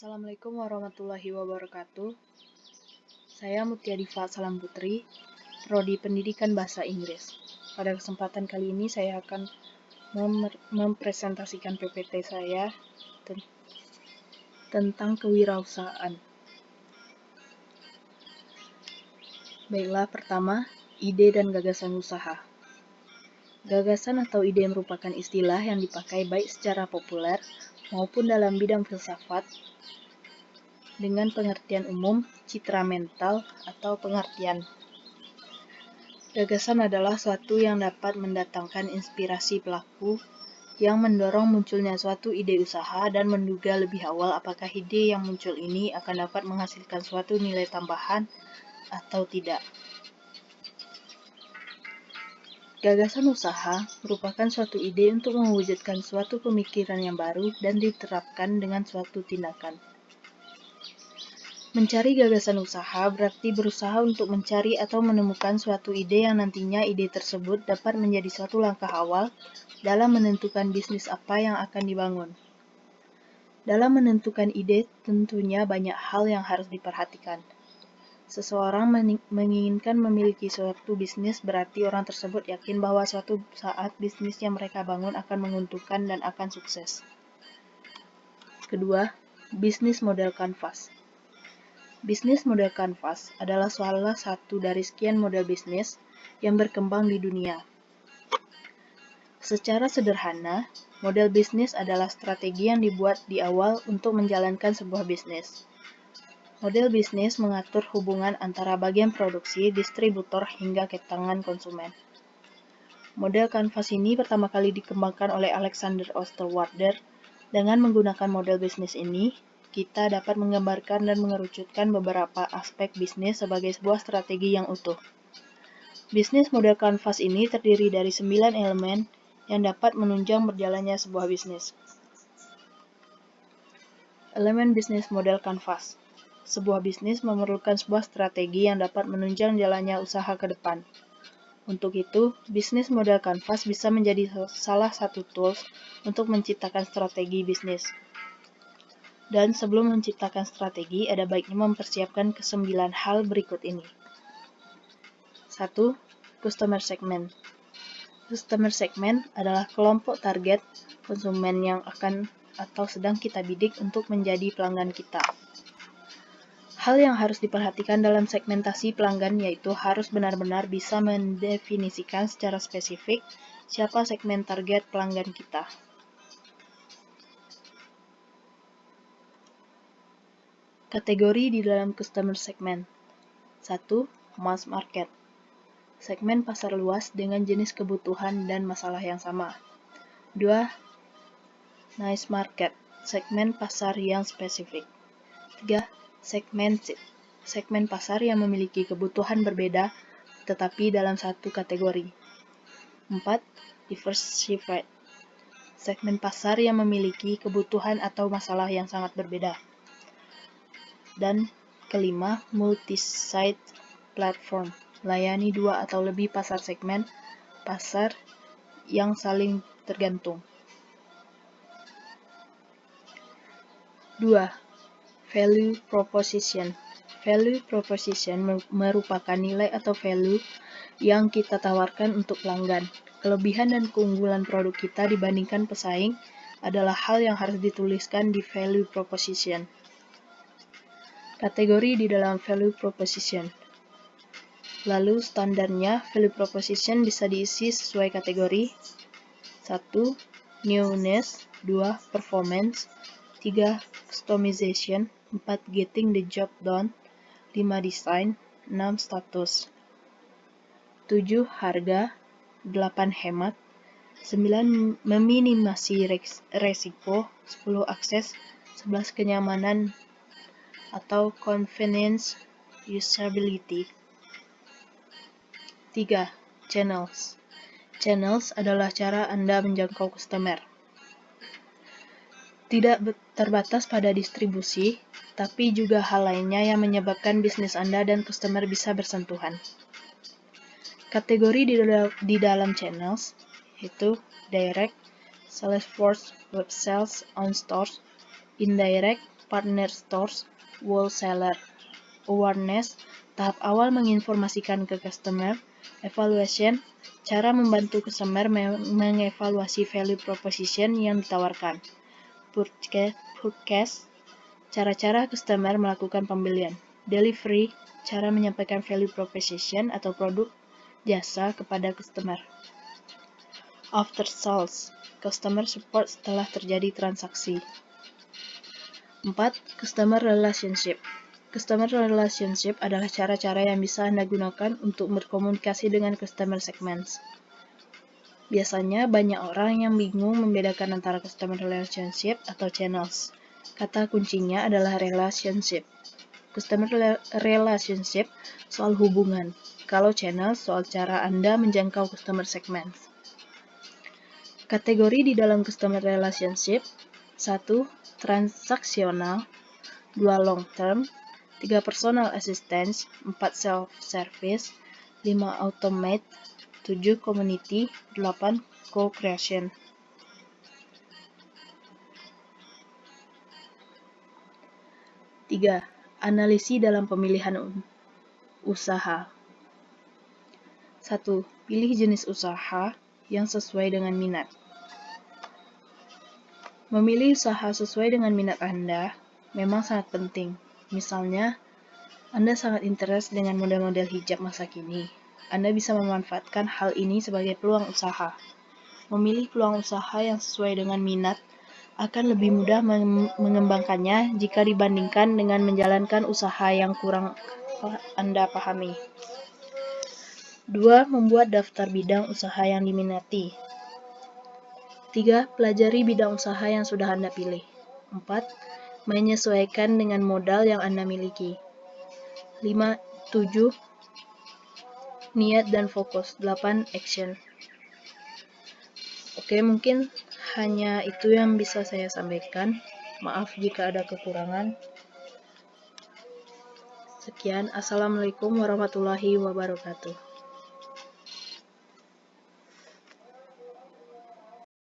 Assalamualaikum warahmatullahi wabarakatuh. Saya Mutia Diva Salam Putri, Prodi Pendidikan Bahasa Inggris. Pada kesempatan kali ini saya akan mempresentasikan PPT saya tentang kewirausahaan. Baiklah, pertama, ide dan gagasan usaha. Gagasan atau ide merupakan istilah yang dipakai baik secara populer maupun dalam bidang filsafat dengan pengertian umum, citra mental, atau pengertian. Gagasan adalah suatu yang dapat mendatangkan inspirasi pelaku yang mendorong munculnya suatu ide usaha dan menduga lebih awal apakah ide yang muncul ini akan dapat menghasilkan suatu nilai tambahan atau tidak. Gagasan usaha merupakan suatu ide untuk mewujudkan suatu pemikiran yang baru dan diterapkan dengan suatu tindakan. Mencari gagasan usaha berarti berusaha untuk mencari atau menemukan suatu ide yang nantinya ide tersebut dapat menjadi suatu langkah awal dalam menentukan bisnis apa yang akan dibangun. Dalam menentukan ide, tentunya banyak hal yang harus diperhatikan. Seseorang menginginkan memiliki suatu bisnis berarti orang tersebut yakin bahwa suatu saat bisnis yang mereka bangun akan menguntungkan dan akan sukses. Kedua, bisnis model kanvas. Bisnis model kanvas adalah salah satu dari sekian model bisnis yang berkembang di dunia. Secara sederhana, model bisnis adalah strategi yang dibuat di awal untuk menjalankan sebuah bisnis. Model bisnis mengatur hubungan antara bagian produksi, distributor, hingga ke tangan konsumen. Model kanvas ini pertama kali dikembangkan oleh Alexander Osterwalder. Dengan menggunakan model bisnis ini, kita dapat menggambarkan dan mengerucutkan beberapa aspek bisnis sebagai sebuah strategi yang utuh. Bisnis model kanvas ini terdiri dari 9 elemen yang dapat menunjang berjalannya sebuah bisnis. Elemen bisnis model kanvas. Sebuah bisnis memerlukan sebuah strategi yang dapat menunjang jalannya usaha ke depan. Untuk itu, bisnis model kanvas bisa menjadi salah satu tools untuk menciptakan strategi bisnis. Dan sebelum menciptakan strategi, ada baiknya mempersiapkan ke-9 hal berikut ini. 1. Customer segment. Customer segment adalah kelompok target konsumen yang akan atau sedang kita bidik untuk menjadi pelanggan kita. Hal yang harus diperhatikan dalam segmentasi pelanggan yaitu harus benar-benar bisa mendefinisikan secara spesifik siapa segmen target pelanggan kita. Kategori di dalam customer segment. 1. Mass market. Segmen pasar luas dengan jenis kebutuhan dan masalah yang sama. 2. Niche market. Segmen pasar yang spesifik. 3. Segmented. Segmen pasar yang memiliki kebutuhan berbeda tetapi dalam satu kategori. 4. Diversified. Segmen pasar yang memiliki kebutuhan atau masalah yang sangat berbeda. Dan kelima, multi-site platform. Layani 2 atau lebih pasar segmen pasar yang saling tergantung. 2. Value proposition. Value proposition merupakan nilai atau value yang kita tawarkan untuk pelanggan. Kelebihan dan keunggulan produk kita dibandingkan pesaing adalah hal yang harus dituliskan di value proposition. Kategori di dalam value proposition. Lalu standarnya value proposition bisa diisi sesuai kategori. 1. Newness. 2. Performance. 3. Customization. 4. Getting the job done. 5. Design. 6. Status. 7. Harga. 8. Hemat. 9. Meminimasi resiko. 10. Akses. 11. Kenyamanan atau convenience usability. 3. Channels. Channels adalah cara Anda menjangkau customer. Tidak terbatas pada distribusi, tapi juga hal lainnya yang menyebabkan bisnis Anda dan customer bisa bersentuhan. Kategori di dalam channels yaitu direct, sales force, web sales, on stores, indirect, partner stores, wholesaler. Awareness, tahap awal menginformasikan ke customer. Evaluation, cara membantu customer mengevaluasi value proposition yang ditawarkan. Purchase, cara-cara customer melakukan pembelian. Delivery, cara menyampaikan value proposition atau produk jasa kepada customer. After sales, customer support setelah terjadi transaksi. 4. Customer relationship. Customer relationship adalah cara-cara yang bisa Anda gunakan untuk berkomunikasi dengan customer segments. Biasanya banyak orang yang bingung membedakan antara customer relationship atau channels. Kata kuncinya adalah relationship. Customer relationship soal hubungan, kalau channel soal cara Anda menjangkau customer segments. Kategori di dalam customer relationship: 1. Transaksional, 2. Long term, 3. Personal assistance, 4. Self-service, 5. Automate, 7. Community, 8. Co-creation. Tiga. Analisis dalam pemilihan usaha. 1. Pilih jenis usaha yang sesuai dengan minat. Memilih usaha sesuai dengan minat Anda memang sangat penting. Misalnya, Anda sangat interest dengan model-model hijab masa kini. Anda bisa memanfaatkan hal ini sebagai peluang usaha. Memilih peluang usaha yang sesuai dengan minat akan lebih mudah mengembangkannya jika dibandingkan dengan menjalankan usaha yang kurang Anda pahami. 2. Membuat daftar bidang usaha yang diminati. 3. Pelajari bidang usaha yang sudah Anda pilih. 4. Menyesuaikan dengan modal yang Anda miliki. 7. Niat dan fokus. 8. Action. Oke, mungkin hanya itu yang bisa saya sampaikan. Maaf jika ada kekurangan. Sekian. Assalamualaikum warahmatullahi wabarakatuh.